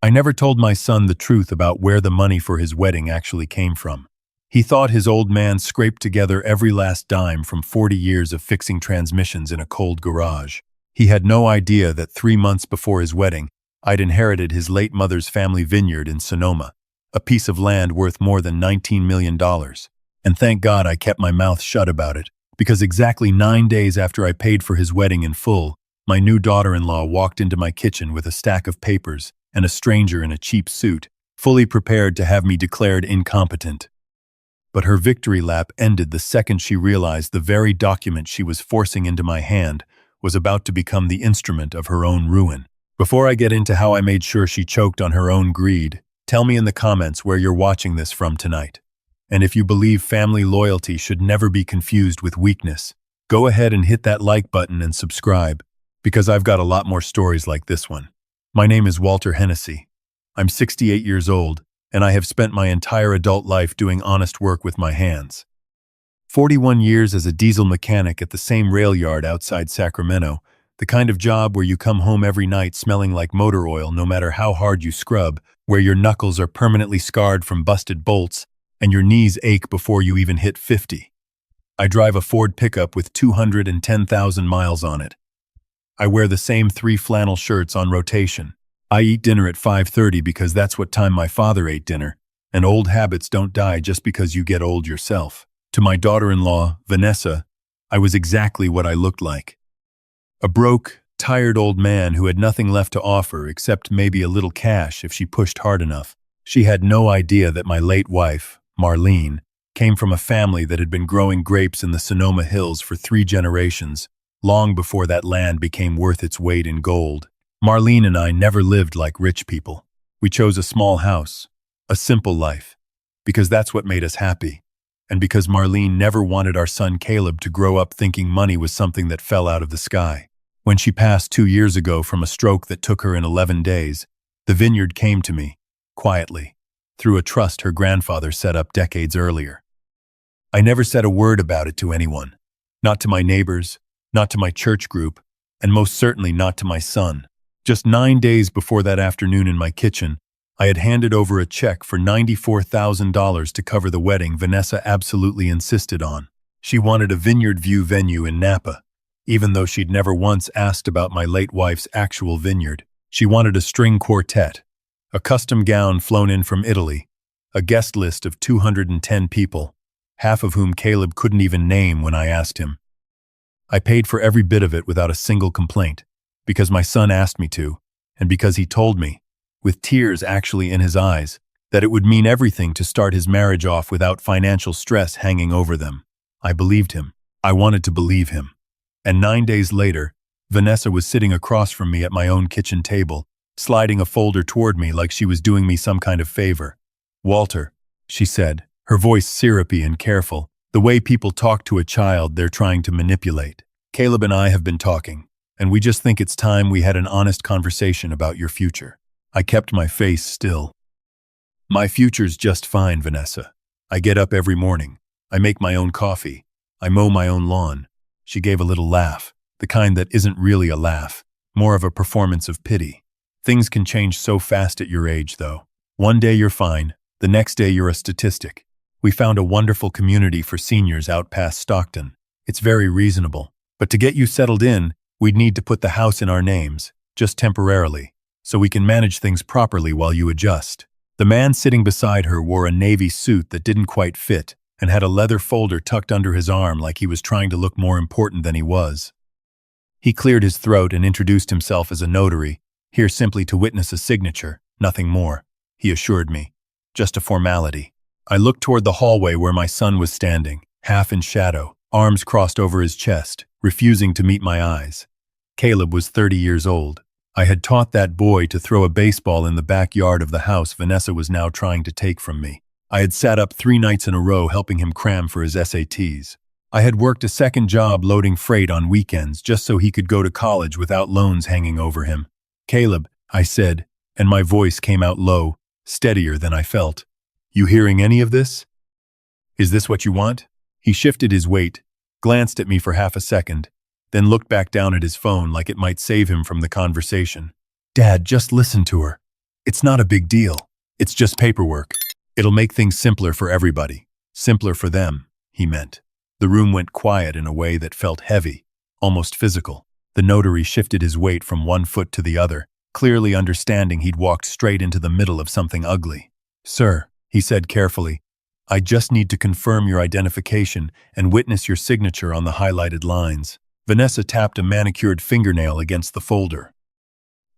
I never told my son the truth about where the money for his wedding actually came from. He thought his old man scraped together every last dime from 40 years of fixing transmissions in a cold garage. He had no idea that 3 months before his wedding, I'd inherited his late mother's family vineyard in Sonoma, a piece of land worth more than $19 million. And thank God I kept my mouth shut about it, because exactly 9 days after I paid for his wedding in full, my new daughter-in-law walked into my kitchen with a stack of papers and a stranger in a cheap suit, fully prepared to have me declared incompetent. But her victory lap ended the second she realized the very document she was forcing into my hand was about to become the instrument of her own ruin. Before I get into how I made sure she choked on her own greed, tell me in the comments where you're watching this from tonight. And if you believe family loyalty should never be confused with weakness, go ahead and hit that like button and subscribe, because I've got a lot more stories like this one. My name is Walter Hennessy. I'm 68 years old, and I have spent my entire adult life doing honest work with my hands. 41 years as a diesel mechanic at the same rail yard outside Sacramento, the kind of job where you come home every night smelling like motor oil no matter how hard you scrub, where your knuckles are permanently scarred from busted bolts, and your knees ache before you even hit 50. I drive a Ford pickup with 210,000 miles on it. I wear the same 3 flannel shirts on rotation. I eat dinner at 5:30 because that's what time my father ate dinner, and old habits don't die just because you get old yourself. To my daughter-in-law, Vanessa, I was exactly what I looked like. A broke, tired old man who had nothing left to offer except maybe a little cash if she pushed hard enough. She had no idea that my late wife, Marlene, came from a family that had been growing grapes in the Sonoma Hills for 3 generations, long before that land became worth its weight in gold. Marlene and I never lived like rich people. We chose a small house, a simple life, because that's what made us happy, and because Marlene never wanted our son Caleb to grow up thinking money was something that fell out of the sky. When she passed 2 years ago from a stroke that took her in 11 days, the vineyard came to me, quietly, through a trust her grandfather set up decades earlier. I never said a word about it to anyone, not to my neighbors, not to my church group, and most certainly not to my son. Just 9 days before that afternoon in my kitchen, I had handed over a check for $94,000 to cover the wedding Vanessa absolutely insisted on. She wanted a Vineyard View venue in Napa, even though she'd never once asked about my late wife's actual vineyard. She wanted a string quartet, a custom gown flown in from Italy, a guest list of 210 people, half of whom Caleb couldn't even name when I asked him. I paid for every bit of it without a single complaint, because my son asked me to, and because he told me, with tears actually in his eyes, that it would mean everything to start his marriage off without financial stress hanging over them. I believed him. I wanted to believe him. And 9 days later, Vanessa was sitting across from me at my own kitchen table, sliding a folder toward me like she was doing me some kind of favor. "Walter," she said, her voice syrupy and careful, the way people talk to a child they're trying to manipulate. "Caleb and I have been talking, and we just think it's time we had an honest conversation about your future." I kept my face still. "My future's just fine, Vanessa. I get up every morning. I make my own coffee. I mow my own lawn." She gave a little laugh, the kind that isn't really a laugh, more of a performance of pity. "Things can change so fast at your age, though. One day you're fine, the next day you're a statistic. We found a wonderful community for seniors out past Stockton. It's very reasonable. But to get you settled in, we'd need to put the house in our names, just temporarily, so we can manage things properly while you adjust." The man sitting beside her wore a navy suit that didn't quite fit and had a leather folder tucked under his arm like he was trying to look more important than he was. He cleared his throat and introduced himself as a notary, here simply to witness a signature, nothing more, he assured me. Just a formality. I looked toward the hallway where my son was standing, half in shadow, arms crossed over his chest, refusing to meet my eyes. Caleb was 30 years old. I had taught that boy to throw a baseball in the backyard of the house Vanessa was now trying to take from me. I had sat up 3 nights in a row helping him cram for his SATs. I had worked a second job loading freight on weekends just so he could go to college without loans hanging over him. "Caleb," I said, and my voice came out low, steadier than I felt. "You hearing any of this? Is this what you want?" He shifted his weight, glanced at me for half a second, then looked back down at his phone like it might save him from the conversation. "Dad, just listen to her. It's not a big deal. It's just paperwork. It'll make things simpler for everybody. Simpler for them, he meant. The room went quiet in a way that felt heavy, almost physical. The notary shifted his weight from one foot to the other, clearly understanding he'd walked straight into the middle of something ugly. "Sir," he said carefully, "I just need to confirm your identification and witness your signature on the highlighted lines." Vanessa tapped a manicured fingernail against the folder.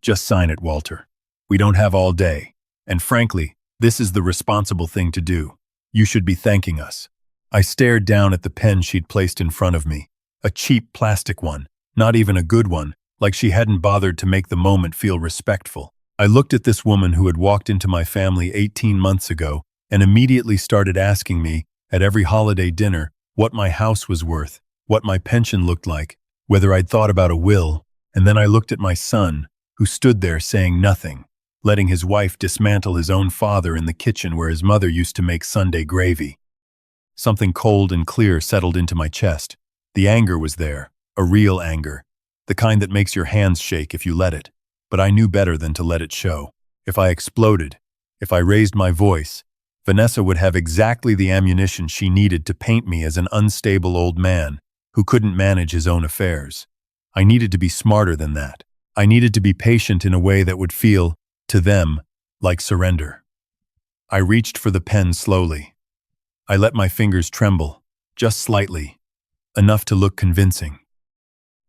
"Just sign it, Walter. We don't have all day. And frankly, this is the responsible thing to do. You should be thanking us." I stared down at the pen she'd placed in front of me. A cheap plastic one, not even a good one, like she hadn't bothered to make the moment feel respectful. I looked at this woman who had walked into my family 18 months ago and immediately started asking me, at every holiday dinner, what my house was worth, what my pension looked like, whether I'd thought about a will, and then I looked at my son, who stood there saying nothing, letting his wife dismantle his own father in the kitchen where his mother used to make Sunday gravy. Something cold and clear settled into my chest. The anger was there, a real anger, the kind that makes your hands shake if you let it. But I knew better than to let it show. If I exploded, if I raised my voice, Vanessa would have exactly the ammunition she needed to paint me as an unstable old man who couldn't manage his own affairs. I needed to be smarter than that. I needed to be patient in a way that would feel, to them, like surrender. I reached for the pen slowly. I let my fingers tremble, just slightly, enough to look convincing.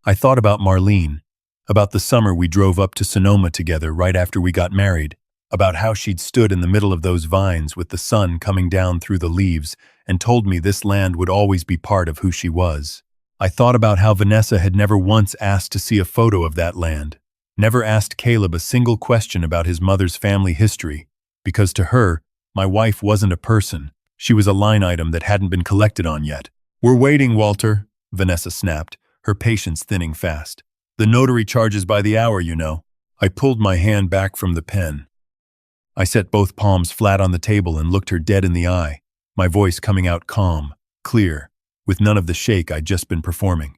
I thought about Marlene, about the summer we drove up to Sonoma together right after we got married, about how she'd stood in the middle of those vines with the sun coming down through the leaves and told me this land would always be part of who she was. I thought about how Vanessa had never once asked to see a photo of that land, never asked Caleb a single question about his mother's family history, because to her, my wife wasn't a person. She was a line item that hadn't been collected on yet. "We're waiting, Walter," Vanessa snapped, her patience thinning fast. "The notary charges by the hour, you know." I pulled my hand back from the pen. I set both palms flat on the table and looked her dead in the eye, my voice coming out calm, clear, with none of the shake I'd just been performing.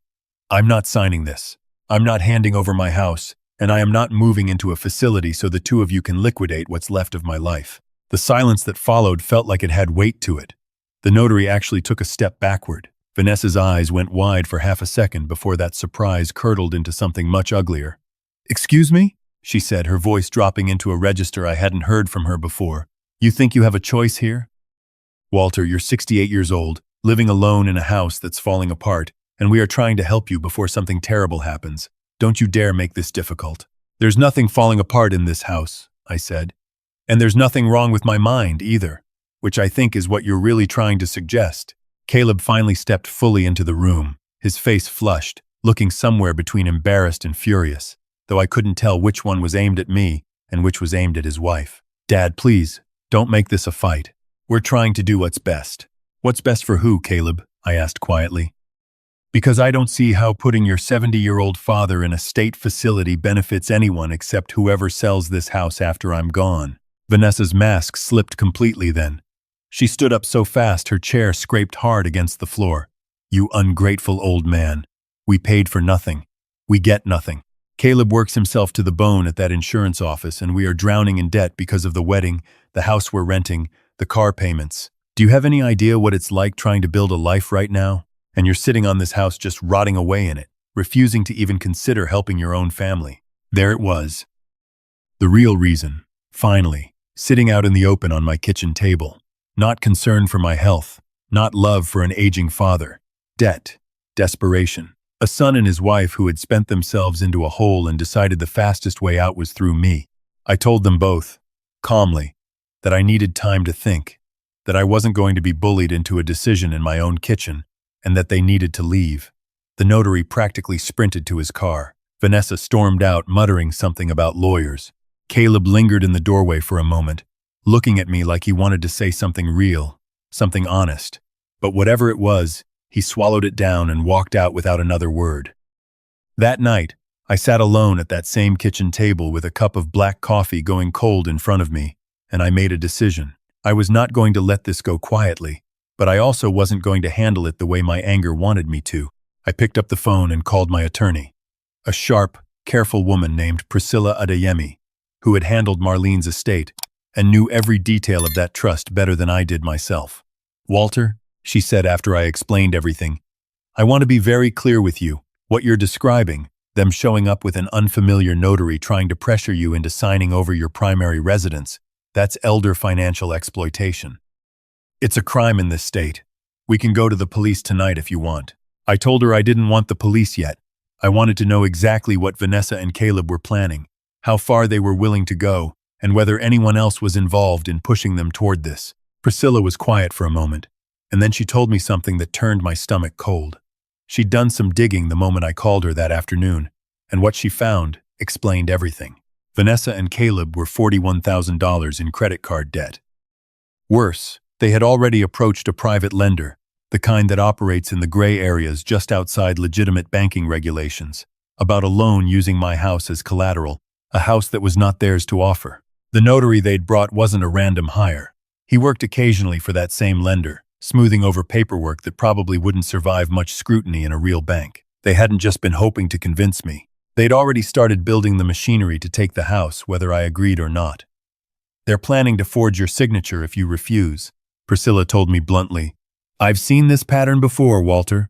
"I'm not signing this. I'm not handing over my house, and I am not moving into a facility so the two of you can liquidate what's left of my life." The silence that followed felt like it had weight to it. The notary actually took a step backward. Vanessa's eyes went wide for half a second before that surprise curdled into something much uglier. "Excuse me?" she said, her voice dropping into a register I hadn't heard from her before. "You think you have a choice here? Walter, you're 68 years old, living alone in a house that's falling apart, and we are trying to help you before something terrible happens. Don't you dare make this difficult." "There's nothing falling apart in this house," I said. "And there's nothing wrong with my mind either, which I think is what you're really trying to suggest." Caleb finally stepped fully into the room, his face flushed, looking somewhere between embarrassed and furious, though I couldn't tell which one was aimed at me and which was aimed at his wife. "Dad, please, don't make this a fight. We're trying to do what's best." "What's best for who, Caleb?" I asked quietly. "Because I don't see how putting your 70-year-old father in a state facility benefits anyone except whoever sells this house after I'm gone." Vanessa's mask slipped completely then. She stood up so fast her chair scraped hard against the floor. "You ungrateful old man. We paid for nothing. We get nothing. Caleb works himself to the bone at that insurance office, and we are drowning in debt because of the wedding, the house we're renting, the car payments. Do you have any idea what it's like trying to build a life right now? And you're sitting on this house just rotting away in it, refusing to even consider helping your own family." There it was. The real reason, finally. Sitting out in the open on my kitchen table. Not concern for my health, not love for an aging father. Debt, desperation. A son and his wife who had spent themselves into a hole and decided the fastest way out was through me. I told them both, calmly, that I needed time to think, that I wasn't going to be bullied into a decision in my own kitchen, and that they needed to leave. The notary practically sprinted to his car. Vanessa stormed out, muttering something about lawyers. Caleb lingered in the doorway for a moment, looking at me like he wanted to say something real, something honest. But whatever it was, he swallowed it down and walked out without another word. That night, I sat alone at that same kitchen table with a cup of black coffee going cold in front of me, and I made a decision. I was not going to let this go quietly, but I also wasn't going to handle it the way my anger wanted me to. I picked up the phone and called my attorney, a sharp, careful woman named Priscilla Adeyemi, who had handled Marlene's estate and knew every detail of that trust better than I did myself. "Walter," she said after I explained everything, "I want to be very clear with you. What you're describing, them showing up with an unfamiliar notary trying to pressure you into signing over your primary residence, that's elder financial exploitation. It's a crime in this state. We can go to the police tonight if you want." I told her I didn't want the police yet. I wanted to know exactly what Vanessa and Caleb were planning, how far they were willing to go, and whether anyone else was involved in pushing them toward this. Priscilla was quiet for a moment, and then she told me something that turned my stomach cold. She'd done some digging the moment I called her that afternoon, and what she found explained everything. Vanessa and Caleb were $41,000 in credit card debt. Worse, they had already approached a private lender, the kind that operates in the gray areas just outside legitimate banking regulations, about a loan using my house as collateral, a house that was not theirs to offer. The notary they'd brought wasn't a random hire. He worked occasionally for that same lender, smoothing over paperwork that probably wouldn't survive much scrutiny in a real bank. They hadn't just been hoping to convince me. They'd already started building the machinery to take the house, whether I agreed or not. "They're planning to forge your signature if you refuse," Priscilla told me bluntly. "I've seen this pattern before, Walter."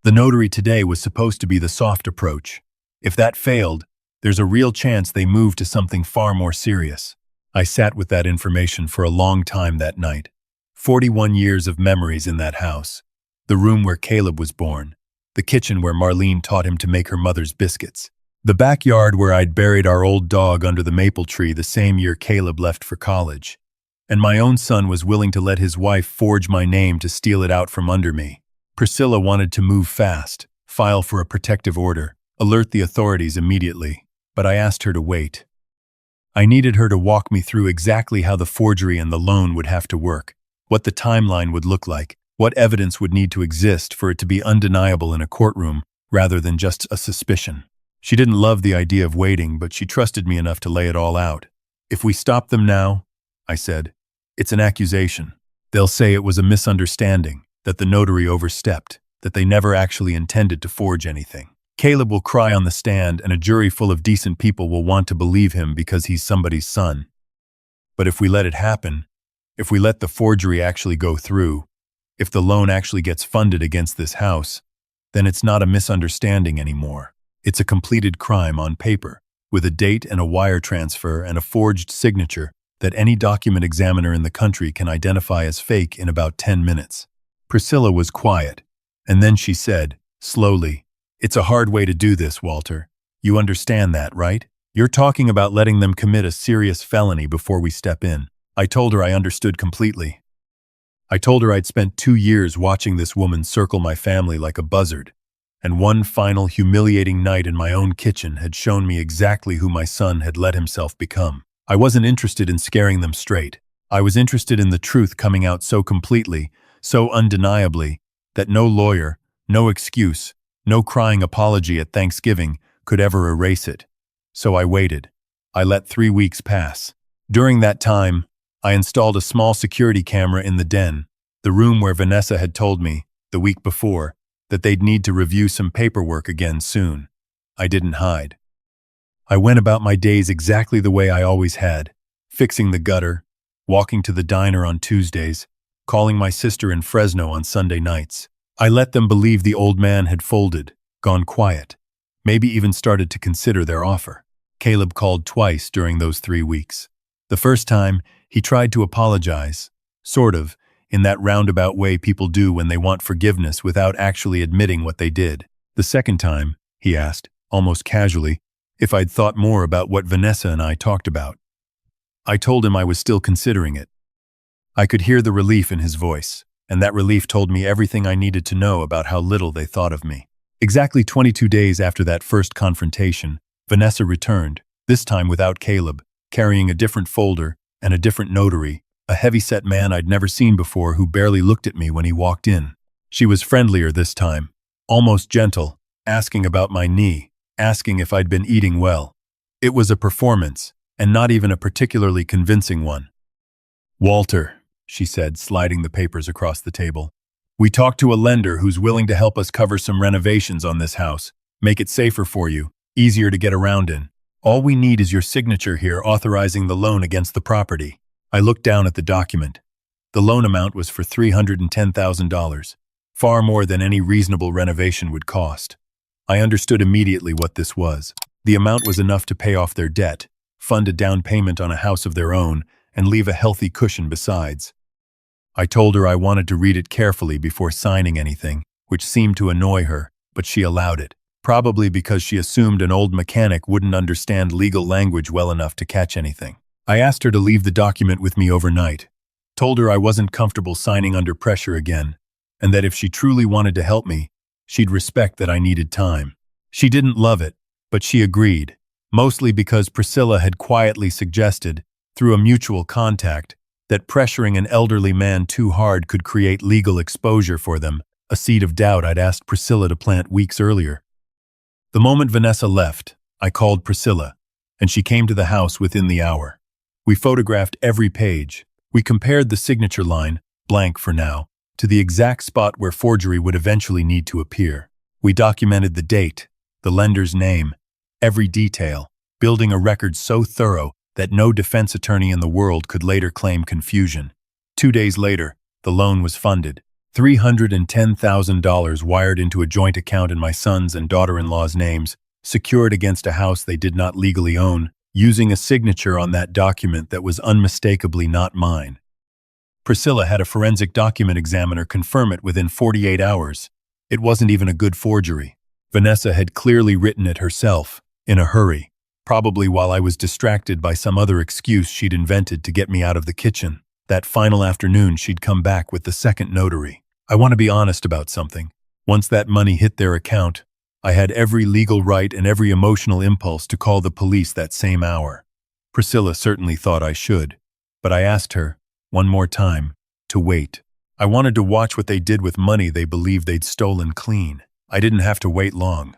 The notary today was supposed to be the soft approach. If that failed, there's a real chance they move to something far more serious. I sat with that information for a long time that night. 41 years of memories in that house. The room where Caleb was born. The kitchen where Marlene taught him to make her mother's biscuits. The backyard where I'd buried our old dog under the maple tree the same year Caleb left for college. And my own son was willing to let his wife forge my name to steal it out from under me. Priscilla wanted to move fast, file for a protective order, alert the authorities immediately, but I asked her to wait. I needed her to walk me through exactly how the forgery and the loan would have to work, what the timeline would look like, what evidence would need to exist for it to be undeniable in a courtroom rather than just a suspicion. She didn't love the idea of waiting, but she trusted me enough to lay it all out. "If we stop them now," I said, "it's an accusation. They'll say it was a misunderstanding, that the notary overstepped, that they never actually intended to forge anything. Caleb will cry on the stand, and a jury full of decent people will want to believe him because he's somebody's son. But if we let it happen, if we let the forgery actually go through, if the loan actually gets funded against this house, then it's not a misunderstanding anymore. It's a completed crime on paper, with a date and a wire transfer and a forged signature that any document examiner in the country can identify as fake in about 10 minutes. Priscilla was quiet, and then she said, slowly, "It's a hard way to do this, Walter. You understand that, right? You're talking about letting them commit a serious felony before we step in." I told her I understood completely. I told her I'd spent 2 years watching this woman circle my family like a buzzard, and one final humiliating night in my own kitchen had shown me exactly who my son had let himself become. I wasn't interested in scaring them straight. I was interested in the truth coming out so completely, so undeniably, that no lawyer, no excuse, no crying apology at Thanksgiving could ever erase it. So I waited. I let 3 weeks pass. During that time, I installed a small security camera in the den, the room where Vanessa had told me, the week before, that they'd need to review some paperwork again soon. I didn't hide. I went about my days exactly the way I always had, fixing the gutter, walking to the diner on Tuesdays, calling my sister in Fresno on Sunday nights. I let them believe the old man had folded, gone quiet, maybe even started to consider their offer. Caleb called twice during those 3 weeks. The first time, he tried to apologize, sort of, in that roundabout way people do when they want forgiveness without actually admitting what they did. The second time, he asked, almost casually, if I'd thought more about what Vanessa and I talked about. I told him I was still considering it. I could hear the relief in his voice, and that relief told me everything I needed to know about how little they thought of me. Exactly 22 days after that first confrontation, Vanessa returned, this time without Caleb, carrying a different folder and a different notary, a heavy-set man I'd never seen before who barely looked at me when he walked in. She was friendlier this time, almost gentle, asking about my knee, asking if I'd been eating well. It was a performance, and not even a particularly convincing one. "Walter," she said, sliding the papers across the table, "we talked to a lender who's willing to help us cover some renovations on this house, make it safer for you, easier to get around in. All we need is your signature here authorizing the loan against the property. I looked down at the document. The loan amount was for $310,000, far more than any reasonable renovation would cost. I understood immediately what this was. The amount was enough to pay off their debt, fund a down payment on a house of their own, and leave a healthy cushion besides. I told her I wanted to read it carefully before signing anything, which seemed to annoy her, but she allowed it, probably because she assumed an old mechanic wouldn't understand legal language well enough to catch anything. I asked her to leave the document with me overnight, told her I wasn't comfortable signing under pressure again, and that if she truly wanted to help me, she'd respect that I needed time. She didn't love it, but she agreed, mostly because Priscilla had quietly suggested, through a mutual contact, that pressuring an elderly man too hard could create legal exposure for them, a seed of doubt I'd asked Priscilla to plant weeks earlier. The moment Vanessa left, I called Priscilla, and she came to the house within the hour. We photographed every page. We compared the signature line, blank for now, to the exact spot where forgery would eventually need to appear. We documented the date, the lender's name, every detail, building a record so thorough that no defense attorney in the world could later claim confusion. 2 days later, the loan was funded. $310,000 wired into a joint account in my son's and daughter-in-law's names, secured against a house they did not legally own, using a signature on that document that was unmistakably not mine. Priscilla had a forensic document examiner confirm it within 48 hours. It wasn't even a good forgery. Vanessa had clearly written it herself, in a hurry, probably while I was distracted by some other excuse she'd invented to get me out of the kitchen. That final afternoon, she'd come back with the second notary. I want to be honest about something. Once that money hit their account, I had every legal right and every emotional impulse to call the police that same hour. Priscilla certainly thought I should, but I asked her, one more time, to wait. I wanted to watch what they did with money they believed they'd stolen clean. I didn't have to wait long.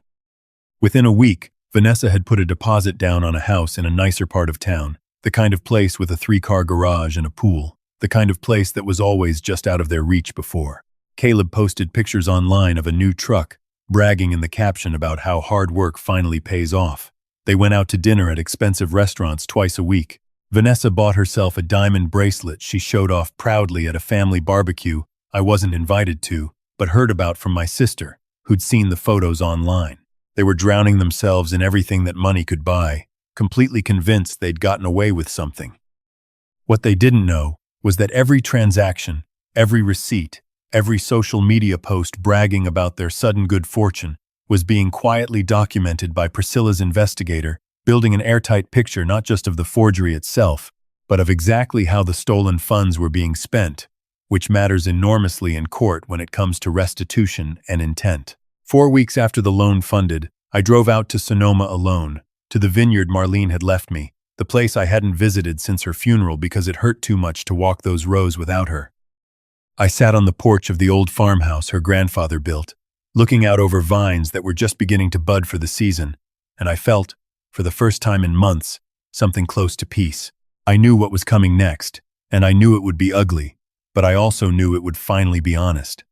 Within a week, Vanessa had put a deposit down on a house in a nicer part of town, the kind of place with a 3-car garage and a pool, the kind of place that was always just out of their reach before. Caleb posted pictures online of a new truck, bragging in the caption about how hard work finally pays off. They went out to dinner at expensive restaurants twice a week. Vanessa bought herself a diamond bracelet she showed off proudly at a family barbecue I wasn't invited to, but heard about from my sister, who'd seen the photos online. They were drowning themselves in everything that money could buy, completely convinced they'd gotten away with something. What they didn't know was that every transaction, every receipt, every social media post bragging about their sudden good fortune was being quietly documented by Priscilla's investigator, building an airtight picture not just of the forgery itself, but of exactly how the stolen funds were being spent, which matters enormously in court when it comes to restitution and intent. 4 weeks after the loan funded, I drove out to Sonoma alone, to the vineyard Marlene had left me, the place I hadn't visited since her funeral because it hurt too much to walk those rows without her. I sat on the porch of the old farmhouse her grandfather built, looking out over vines that were just beginning to bud for the season, and I felt, for the first time in months, something close to peace. I knew what was coming next, and I knew it would be ugly, but I also knew it would finally be honest.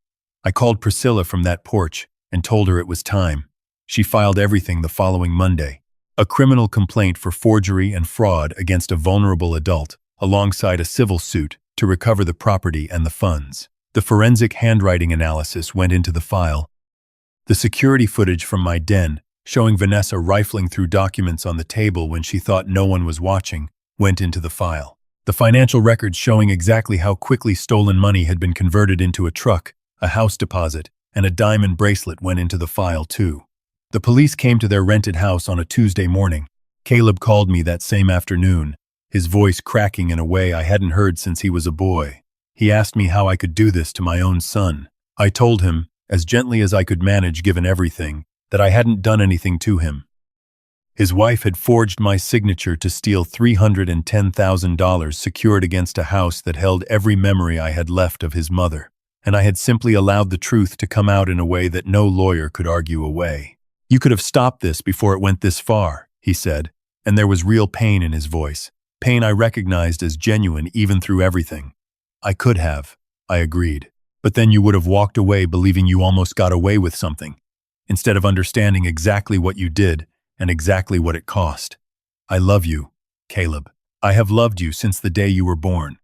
I called Priscilla from that porch and told her it was time. She filed everything the following Monday. A criminal complaint for forgery and fraud against a vulnerable adult, alongside a civil suit to recover the property and the funds. The forensic handwriting analysis went into the file. The security footage from my den, showing Vanessa rifling through documents on the table when she thought no one was watching, went into the file. The financial records showing exactly how quickly stolen money had been converted into a truck, a house deposit, and a diamond bracelet went into the file too. The police came to their rented house on a Tuesday morning. Caleb called me that same afternoon, his voice cracking in a way I hadn't heard since he was a boy. He asked me how I could do this to my own son. I told him, as gently as I could manage given everything, that I hadn't done anything to him. His wife had forged my signature to steal $310,000 secured against a house that held every memory I had left of his mother, and I had simply allowed the truth to come out in a way that no lawyer could argue away. "You could have stopped this before it went this far," he said, and there was real pain in his voice, pain I recognized as genuine even through everything. "I could have," I agreed, "but then you would have walked away believing you almost got away with something, instead of understanding exactly what you did and exactly what it cost." I love you, Caleb. I have loved you since the day you were born.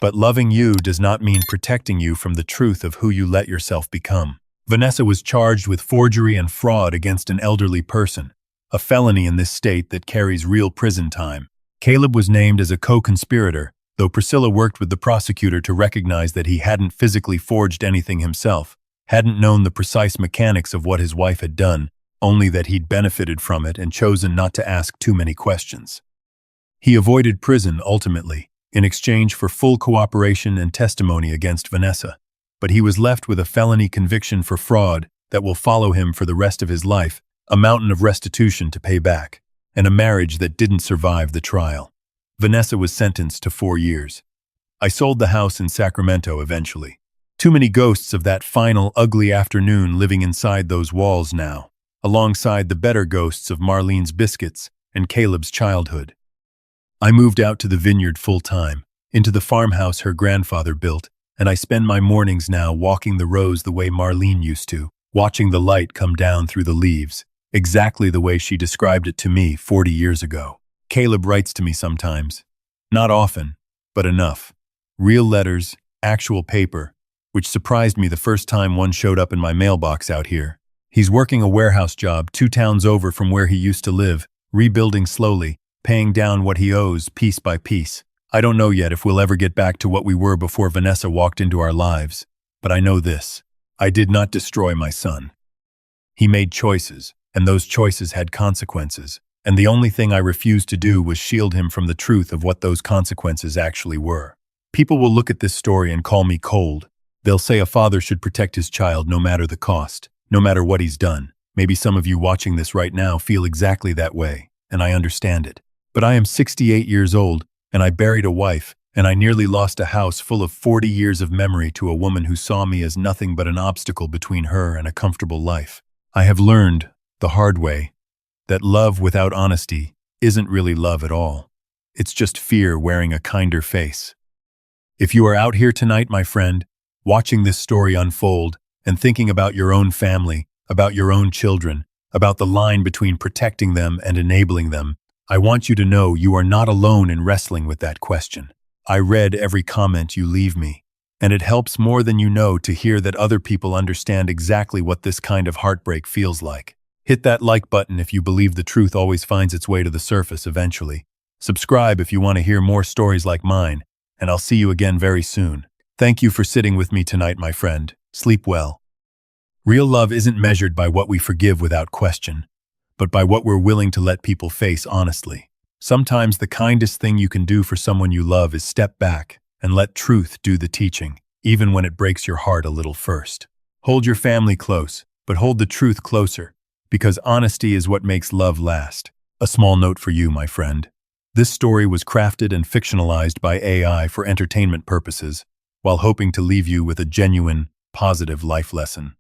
But loving you does not mean protecting you from the truth of who you let yourself become. Vanessa was charged with forgery and fraud against an elderly person, a felony in this state that carries real prison time. Caleb was named as a co-conspirator, though Priscilla worked with the prosecutor to recognize that he hadn't physically forged anything himself, hadn't known the precise mechanics of what his wife had done, only that he'd benefited from it and chosen not to ask too many questions. He avoided prison ultimately, in exchange for full cooperation and testimony against Vanessa, but he was left with a felony conviction for fraud that will follow him for the rest of his life, a mountain of restitution to pay back, and a marriage that didn't survive the trial. Vanessa was sentenced to 4 years. I sold the house in Sacramento eventually. Too many ghosts of that final, ugly afternoon living inside those walls now, alongside the better ghosts of Marlene's biscuits and Caleb's childhood. I moved out to the Vineyard full-time, into the farmhouse her grandfather built, and I spend my mornings now walking the rows the way Marlene used to, watching the light come down through the leaves, exactly the way she described it to me 40 years ago. Caleb writes to me sometimes. Not often, but enough. Real letters, actual paper, which surprised me the first time one showed up in my mailbox out here. He's working a warehouse job 2 towns over from where he used to live, rebuilding slowly, paying down what he owes piece by piece. I don't know yet if we'll ever get back to what we were before Vanessa walked into our lives, but I know this. I did not destroy my son. He made choices, and those choices had consequences, and the only thing I refused to do was shield him from the truth of what those consequences actually were. People will look at this story and call me cold. They'll say a father should protect his child no matter the cost, no matter what he's done. Maybe some of you watching this right now feel exactly that way, and I understand it. But I am 68 years old, and I buried a wife, and I nearly lost a house full of 40 years of memory to a woman who saw me as nothing but an obstacle between her and a comfortable life. I have learned, the hard way, that love without honesty isn't really love at all. It's just fear wearing a kinder face. If you are out here tonight, my friend, watching this story unfold and thinking about your own family, about your own children, about the line between protecting them and enabling them, I want you to know you are not alone in wrestling with that question. I read every comment you leave me, and it helps more than you know to hear that other people understand exactly what this kind of heartbreak feels like. Hit that like button if you believe the truth always finds its way to the surface eventually. Subscribe if you want to hear more stories like mine, and I'll see you again very soon. Thank you for sitting with me tonight, my friend. Sleep well. Real love isn't measured by what we forgive without question, but by what we're willing to let people face honestly. Sometimes the kindest thing you can do for someone you love is step back and let truth do the teaching, even when it breaks your heart a little first. Hold your family close, but hold the truth closer, because honesty is what makes love last. A small note for you, my friend. This story was crafted and fictionalized by AI for entertainment purposes, while hoping to leave you with a genuine, positive life lesson.